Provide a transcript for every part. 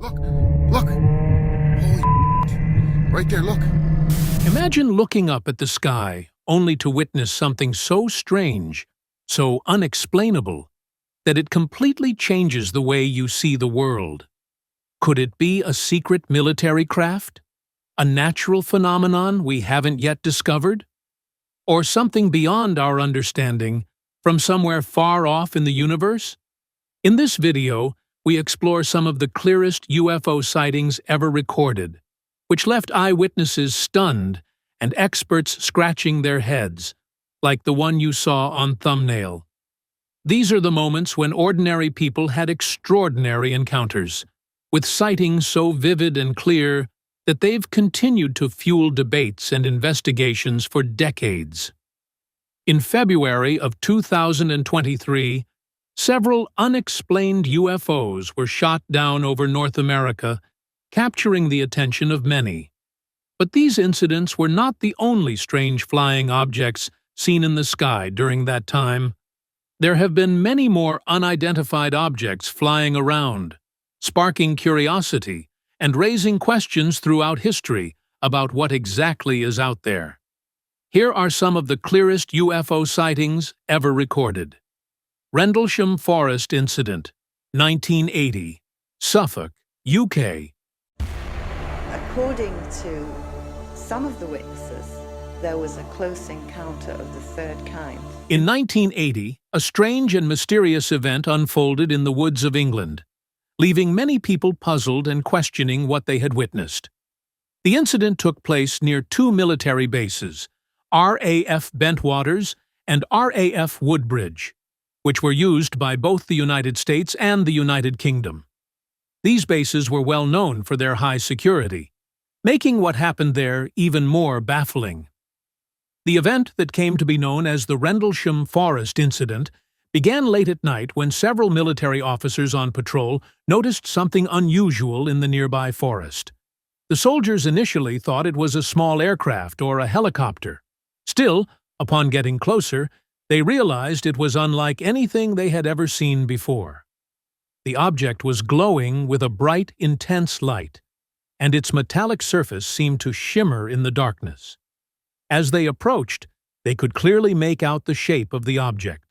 Look! Look! Holy right there, look! Imagine looking up at the sky only to witness something so strange, so unexplainable, that it completely changes the way you see the world. Could it be a secret military craft? A natural phenomenon we haven't yet discovered? Or something beyond our understanding, from somewhere far off in the universe? In this video, we explore some of the clearest UFO sightings ever recorded, which left eyewitnesses stunned and experts scratching their heads, like the one you saw on thumbnail. These are the moments when ordinary people had extraordinary encounters, with sightings so vivid and clear that they've continued to fuel debates and investigations for decades. In February of 2023, several unexplained UFOs were shot down over North America, capturing the attention of many. But these incidents were not the only strange flying objects seen in the sky during that time. There have been many more unidentified objects flying around, sparking curiosity and raising questions throughout history about what exactly is out there. Here are some of the clearest UFO sightings ever recorded. Rendlessham Forest Incident, 1980, Suffolk, UK. According to some of the witnesses, there was a close encounter of the third kind. In 1980, a strange and mysterious event unfolded in the woods of England, leaving many people puzzled and questioning what they had witnessed. The incident took place near two military bases, RAF Bentwaters and RAF Woodbridge, which were used by both the United States and the United Kingdom. These bases were well known for their high security, making what happened there even more baffling. The event that came to be known as the Rendlessham Forest Incident began late at night when several military officers on patrol noticed something unusual in the nearby forest. The soldiers initially thought it was a small aircraft or a helicopter. Still, upon getting closer, they realized it was unlike anything they had ever seen before. The object was glowing with a bright, intense light, and its metallic surface seemed to shimmer in the darkness. As they approached, they could clearly make out the shape of the object.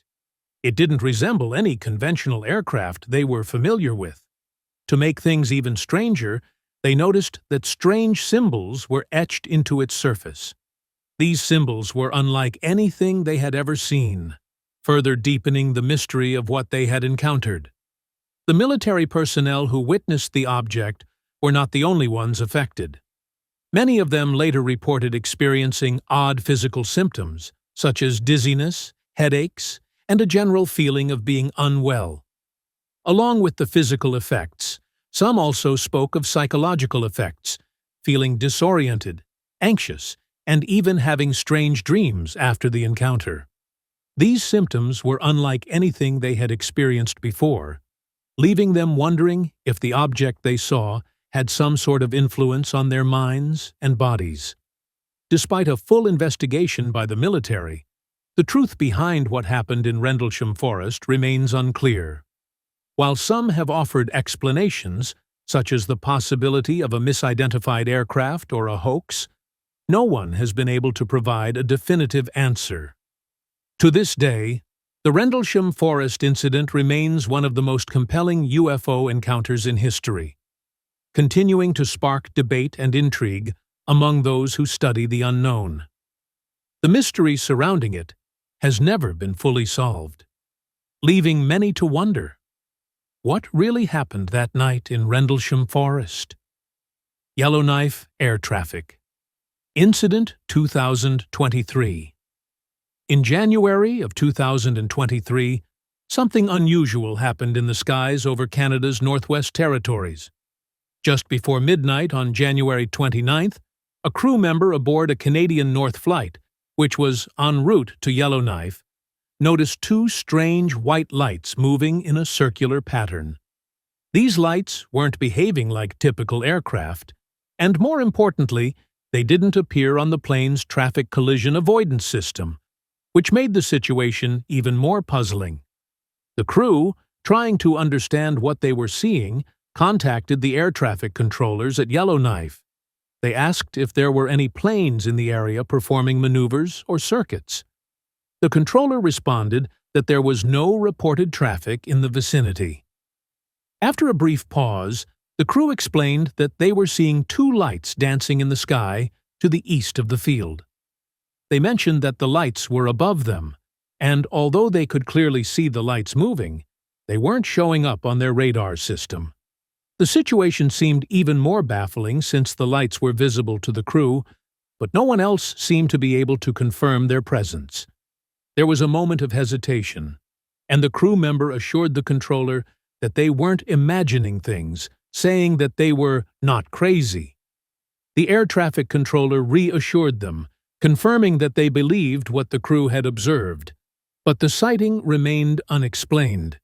It didn't resemble any conventional aircraft they were familiar with. To make things even stranger, they noticed that strange symbols were etched into its surface. These symbols were unlike anything they had ever seen, further deepening the mystery of what they had encountered. The military personnel who witnessed the object were not the only ones affected. Many of them later reported experiencing odd physical symptoms, such as dizziness, headaches, and a general feeling of being unwell. Along with the physical effects, some also spoke of psychological effects, feeling disoriented, anxious, and even having strange dreams after the encounter. These symptoms were unlike anything they had experienced before, leaving them wondering if the object they saw had some sort of influence on their minds and bodies. Despite a full investigation by the military, the truth behind what happened in Rendlesham Forest remains unclear. While some have offered explanations, such as the possibility of a misidentified aircraft or a hoax, no one has been able to provide a definitive answer. To this day, the Rendlesham Forest Incident remains one of the most compelling UFO encounters in history, continuing to spark debate and intrigue among those who study the unknown. The mystery surrounding it has never been fully solved, leaving many to wonder, what really happened that night in Rendlesham Forest? Yellowknife Air Traffic Incident 2023. In January of 2023, something unusual happened in the skies over Canada's Northwest Territories. Just before midnight on January 29th, a crew member aboard a Canadian North flight, which was en route to Yellowknife, noticed two strange white lights moving in a circular pattern. These lights weren't behaving like typical aircraft, and more importantly, they didn't appear on the plane's traffic collision avoidance system, which made the situation even more puzzling. The crew, trying to understand what they were seeing, contacted the air traffic controllers at Yellowknife. They asked if there were any planes in the area performing maneuvers or circuits. The controller responded that there was no reported traffic in the vicinity. After a brief pause, the crew explained that they were seeing two lights dancing in the sky to the east of the field. They mentioned that the lights were above them, and although they could clearly see the lights moving, they weren't showing up on their radar system. The situation seemed even more baffling since the lights were visible to the crew, but no one else seemed to be able to confirm their presence. There was a moment of hesitation, and the crew member assured the controller that they weren't imagining things, saying that they were not crazy. The air traffic controller reassured them, confirming that they believed what the crew had observed, but the sighting remained unexplained.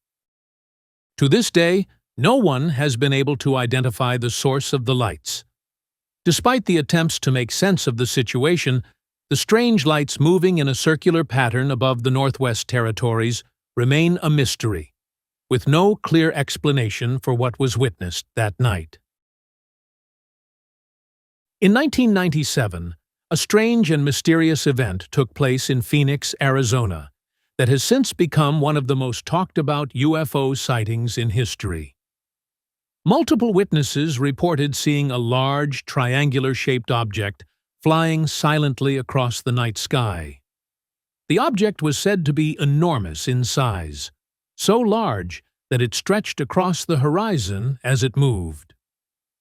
To this day, no one has been able to identify the source of the lights. Despite the attempts to make sense of the situation, the strange lights moving in a circular pattern above the Northwest Territories remain a mystery, with no clear explanation for what was witnessed that night. In 1997, a strange and mysterious event took place in Phoenix, Arizona, that has since become one of the most talked-about UFO sightings in history. Multiple witnesses reported seeing a large, triangular-shaped object flying silently across the night sky. The object was said to be enormous in size, so large that it stretched across the horizon as it moved.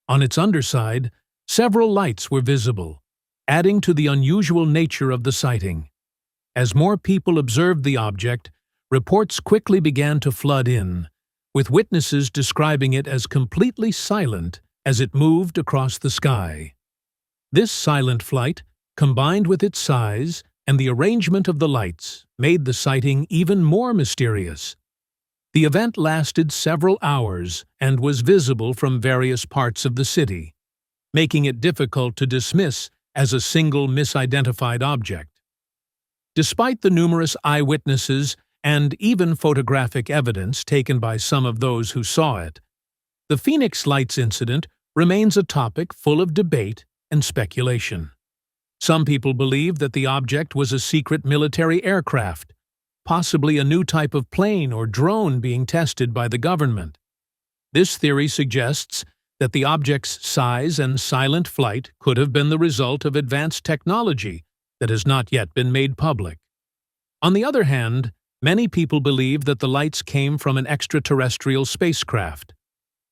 On its underside, several lights were visible, adding to the unusual nature of the sighting. As more people observed the object, reports quickly began to flood in, with witnesses describing it as completely silent as it moved across the sky. This silent flight, combined with its size and the arrangement of the lights, made the sighting even more mysterious. The event lasted several hours and was visible from various parts of the city, making it difficult to dismiss as a single misidentified object. Despite the numerous eyewitnesses and even photographic evidence taken by some of those who saw it, the Phoenix Lights incident remains a topic full of debate and speculation. Some people believe that the object was a secret military aircraft, possibly a new type of plane or drone being tested by the government. This theory suggests that the object's size and silent flight could have been the result of advanced technology that has not yet been made public. On the other hand, many people believe that the lights came from an extraterrestrial spacecraft.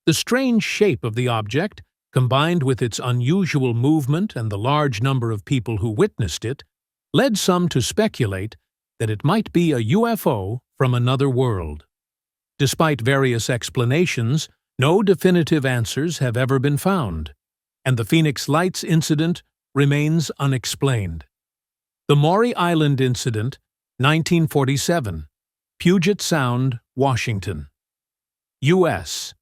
The strange shape of the object, combined with its unusual movement and the large number of people who witnessed it, led some to speculate that it might be a UFO from another world. Despite various explanations, no definitive answers have ever been found, and the Phoenix Lights incident remains unexplained. The Mory Island Incident, 1947, Puget Sound, Washington, U.S.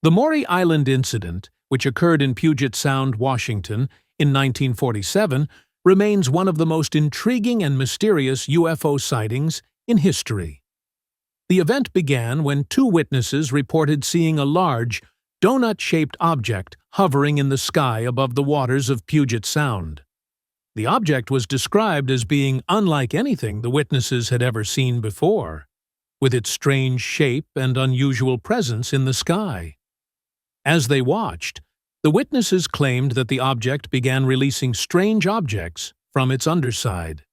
The Mory Island Incident, which occurred in Puget Sound, Washington, in 1947, remains one of the most intriguing and mysterious UFO sightings in history. The event began when two witnesses reported seeing a large, donut-shaped object hovering in the sky above the waters of Puget Sound. The object was described as being unlike anything the witnesses had ever seen before, with its strange shape and unusual presence in the sky. As they watched, the witnesses claimed that the object began releasing strange objects from its underside.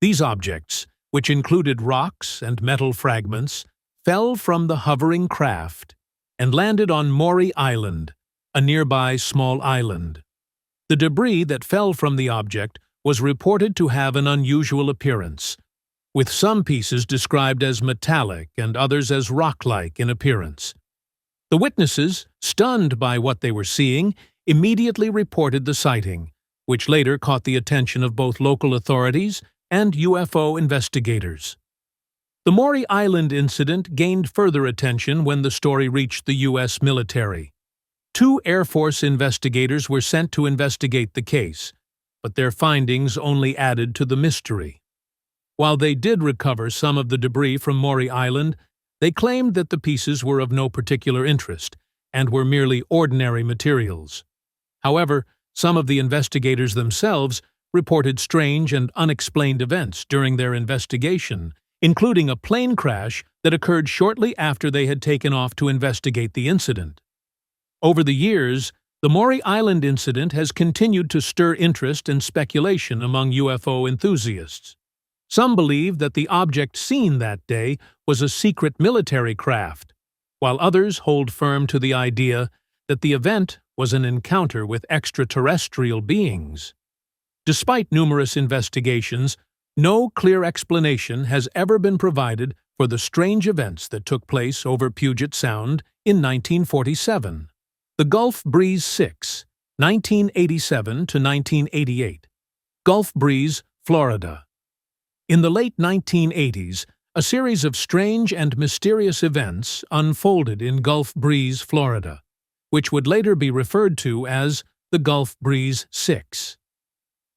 These objects, which included rocks and metal fragments, fell from the hovering craft and landed on Mory Island, a nearby small island. The debris that fell from the object was reported to have an unusual appearance, with some pieces described as metallic and others as rock-like in appearance. The witnesses, stunned by what they were seeing, immediately reported the sighting, which later caught the attention of both local authorities and UFO investigators. The Mory Island incident gained further attention when the story reached the U.S. military. Two Air Force investigators were sent to investigate the case, but their findings only added to the mystery. While they did recover some of the debris from Mory Island, they claimed that the pieces were of no particular interest and were merely ordinary materials. However, some of the investigators themselves reported strange and unexplained events during their investigation, including a plane crash that occurred shortly after they had taken off to investigate the incident. Over the years, the Mory Island incident has continued to stir interest and speculation among UFO enthusiasts. Some believe that the object seen that day was a secret military craft, while others hold firm to the idea that the event was an encounter with extraterrestrial beings. Despite numerous investigations, no clear explanation has ever been provided for the strange events that took place over Puget Sound in 1947. The Gulf Breeze 6, 1987 to 1988. Gulf Breeze, Florida. In the late 1980s, a series of strange and mysterious events unfolded in Gulf Breeze, Florida, which would later be referred to as the Gulf Breeze 6.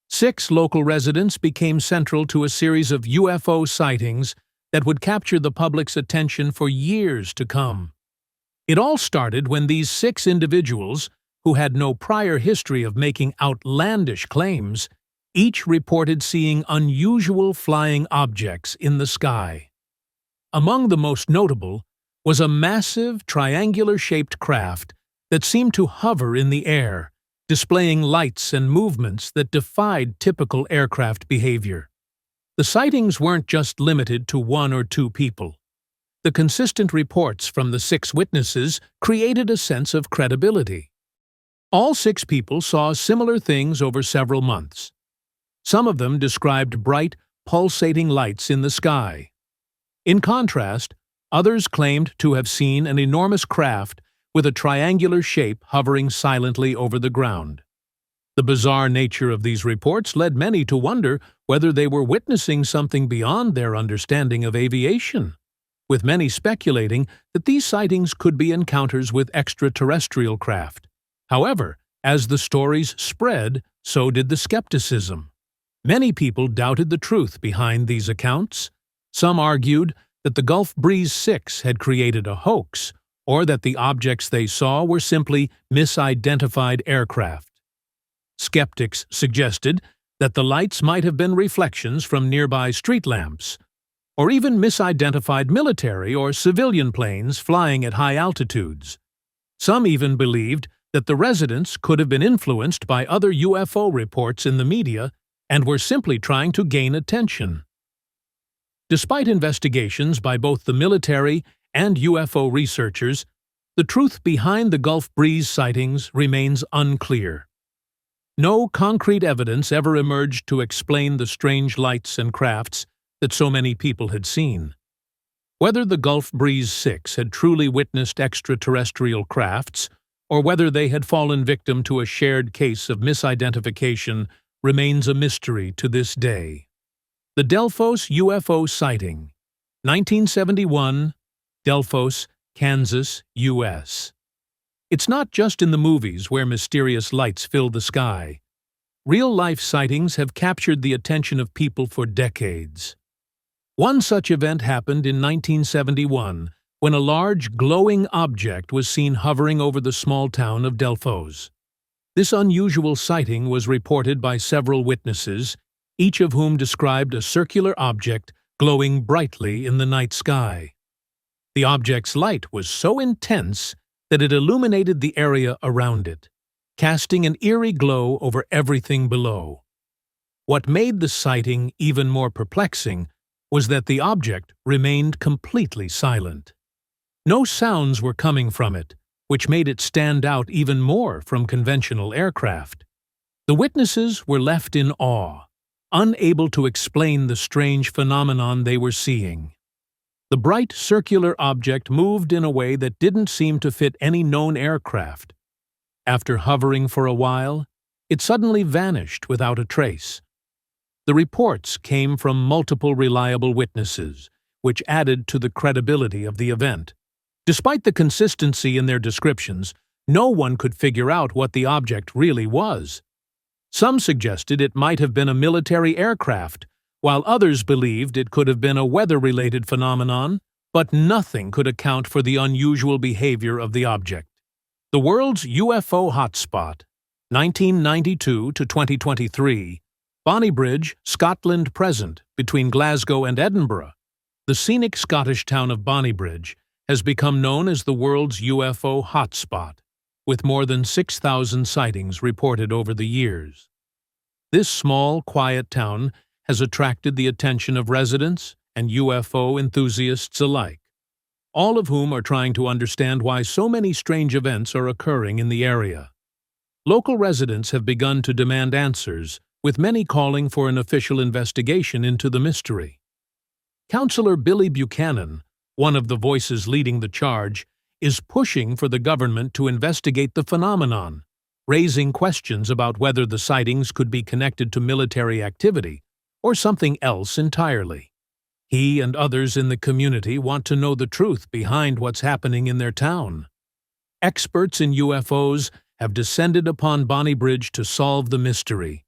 6 local residents became central to a series of UFO sightings that would capture the public's attention for years to come. It all started when these 6 individuals, who had no prior history of making outlandish claims, each reported seeing unusual flying objects in the sky. Among the most notable was a massive, triangular-shaped craft that seemed to hover in the air, displaying lights and movements that defied typical aircraft behavior. The sightings weren't just limited to 1 or 2 people. The consistent reports from the 6 witnesses created a sense of credibility. All 6 people saw similar things over several months. Some of them described bright, pulsating lights in the sky. In contrast, others claimed to have seen an enormous craft with a triangular shape hovering silently over the ground. The bizarre nature of these reports led many to wonder whether they were witnessing something beyond their understanding of aviation, with many speculating that these sightings could be encounters with extraterrestrial craft. However, as the stories spread, so did the skepticism. Many people doubted the truth behind these accounts. Some argued that the Gulf Breeze 6 had created a hoax, or that the objects they saw were simply misidentified aircraft. Skeptics suggested that the lights might have been reflections from nearby street lamps, or even misidentified military or civilian planes flying at high altitudes. Some even believed that the residents could have been influenced by other UFO reports in the media and were simply trying to gain attention. Despite investigations by both the military and UFO researchers, the truth behind the Gulf Breeze sightings remains unclear. No concrete evidence ever emerged to explain the strange lights and crafts that so many people had seen. Whether the Gulf Breeze 6 had truly witnessed extraterrestrial crafts, or whether they had fallen victim to a shared case of misidentification, remains a mystery to this day. The Delphos UFO Sighting, 1971, Delphos, Kansas, U.S. It's not just in the movies where mysterious lights fill the sky. Real-life sightings have captured the attention of people for decades. One such event happened in 1971 when a large, glowing object was seen hovering over the small town of Delphos. This unusual sighting was reported by several witnesses, each of whom described a circular object glowing brightly in the night sky. The object's light was so intense that it illuminated the area around it, casting an eerie glow over everything below. What made the sighting even more perplexing was that the object remained completely silent. No sounds were coming from it, which made it stand out even more from conventional aircraft. The witnesses were left in awe, unable to explain the strange phenomenon they were seeing. The bright circular object moved in a way that didn't seem to fit any known aircraft. After hovering for a while, it suddenly vanished without a trace. The reports came from multiple reliable witnesses, which added to the credibility of the event. Despite the consistency in their descriptions, no one could figure out what the object really was. Some suggested it might have been a military aircraft, while others believed it could have been a weather-related phenomenon, but nothing could account for the unusual behavior of the object. The Worlds UFO Hot Spot, 1992 to 2023, Bonnybridge, Scotland present, between Glasgow and Edinburgh. The scenic Scottish town of Bonnybridge has become known as the world's UFO hot spot, with more than 6,000 sightings reported over the years. This small, quiet town has attracted the attention of residents and UFO enthusiasts alike, all of whom are trying to understand why so many strange events are occurring in the area. Local residents have begun to demand answers, with many calling for an official investigation into the mystery. Councillor Billy Buchanan, one of the voices leading the charge, is pushing for the government to investigate the phenomenon, raising questions about whether the sightings could be connected to military activity or something else entirely. He and others in the community want to know the truth behind what's happening in their town. Experts in UFOs have descended upon Bonnybridge to solve the mystery.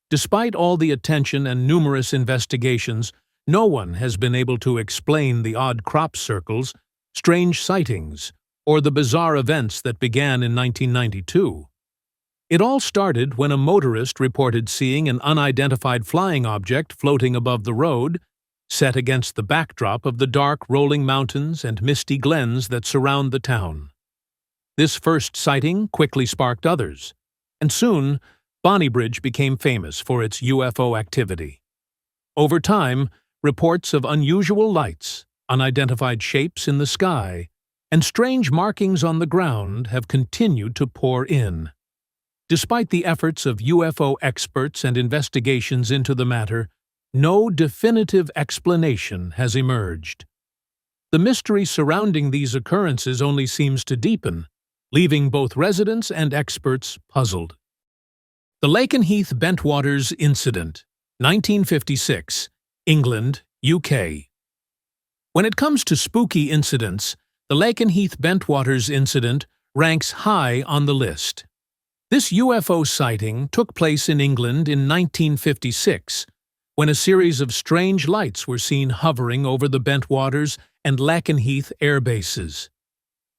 Despite all the attention and numerous investigations, no one has been able to explain the odd crop circles, strange sightings, or the bizarre events that began in 1992. It all started when a motorist reported seeing an unidentified flying object floating above the road, set against the backdrop of the dark rolling mountains and misty glens that surround the town. This first sighting quickly sparked others, and soon Bonnybridge became famous for its UFO activity. Over time, reports of unusual lights, unidentified shapes in the sky, and strange markings on the ground have continued to pour in. Despite the efforts of UFO experts and investigations into the matter, no definitive explanation has emerged. The mystery surrounding these occurrences only seems to deepen, leaving both residents and experts puzzled. The Heath Bentwaters Incident, 1956, England, UK. When it comes to spooky incidents, the Heath Bentwaters incident ranks high on the list. This UFO sighting took place in England in 1956, when a series of strange lights were seen hovering over the Bentwaters and Heath air bases.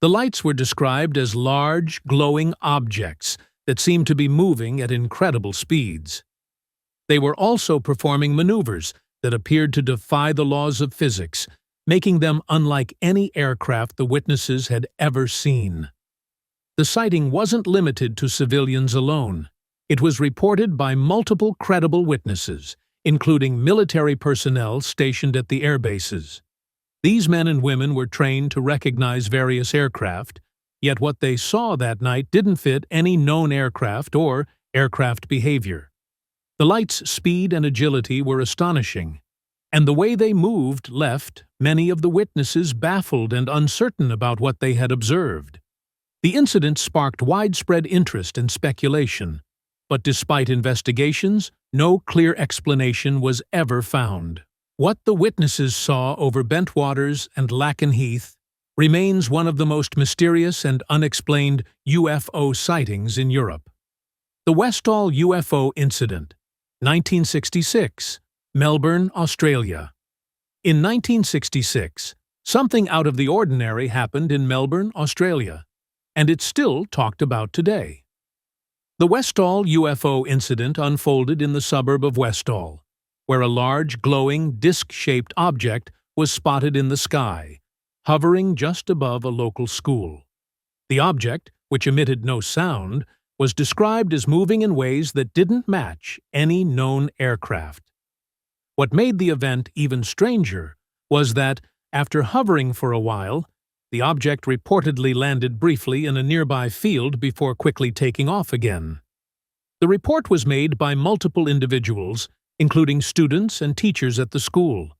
The lights were described as large, glowing objects that seemed to be moving at incredible speeds. They were also performing maneuvers that appeared to defy the laws of physics, making them unlike any aircraft the witnesses had ever seen. The sighting wasn't limited to civilians alone. It was reported by multiple credible witnesses, including military personnel stationed at the air bases. These men and women were trained to recognize various aircraft, yet what they saw that night didn't fit any known aircraft or aircraft behavior. The lights' speed and agility were astonishing, and the way they moved left many of the witnesses baffled and uncertain about what they had observed. The incident sparked widespread interest and speculation, but despite investigations, no clear explanation was ever found. What the witnesses saw over Bentwaters and Heath remains one of the most mysterious and unexplained UFO sightings in Europe. The Westall UFO Incident, 1966, Melbourne, Australia. In 1966, something out of the ordinary happened in Melbourne, Australia, and it's still talked about today. The Westall UFO incident unfolded in the suburb of Westall, where a large, glowing, disc-shaped object was spotted in the sky, hovering just above a local school. The object, which emitted no sound, was described as moving in ways that didn't match any known aircraft. What made the event even stranger was that, after hovering for a while, the object reportedly landed briefly in a nearby field before quickly taking off again. The report was made by multiple individuals, including students and teachers at the school.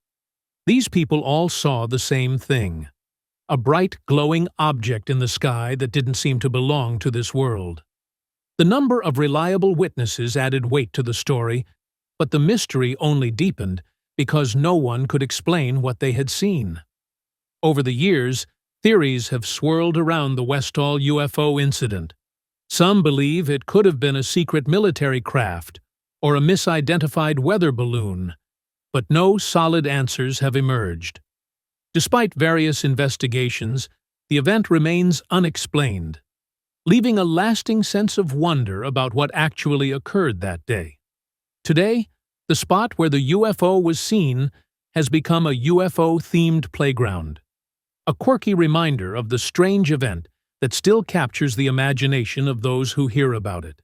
These people all saw the same thing: a bright, glowing object in the sky that didn't seem to belong to this world. The number of reliable witnesses added weight to the story, but the mystery only deepened because no one could explain what they had seen. Over the years, theories have swirled around the Westall UFO incident. Some believe it could have been a secret military craft or a misidentified weather balloon, but no solid answers have emerged. Despite various investigations, the event remains unexplained. leaving a lasting sense of wonder about what actually occurred that day. Today, the spot where the UFO was seen has become a UFO-themed playground, a quirky reminder of the strange event that still captures the imagination of those who hear about it.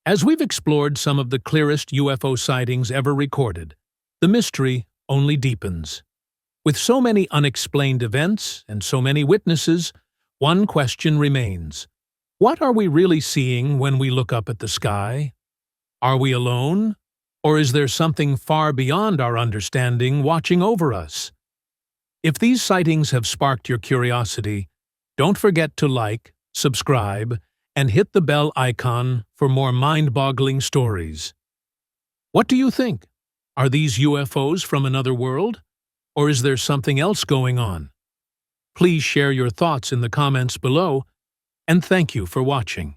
As we've explored some of the clearest UFO sightings ever recorded, the mystery only deepens. With so many unexplained events and so many witnesses, one question remains. What are we really seeing when we look up at the sky? Are we alone? Or is there something far beyond our understanding watching over us? If these sightings have sparked your curiosity, don't forget to like, subscribe, and hit the bell icon for more mind-boggling stories. What do you think? Are these UFOs from another world? Or is there something else going on? Please share your thoughts in the comments below, and thank you for watching.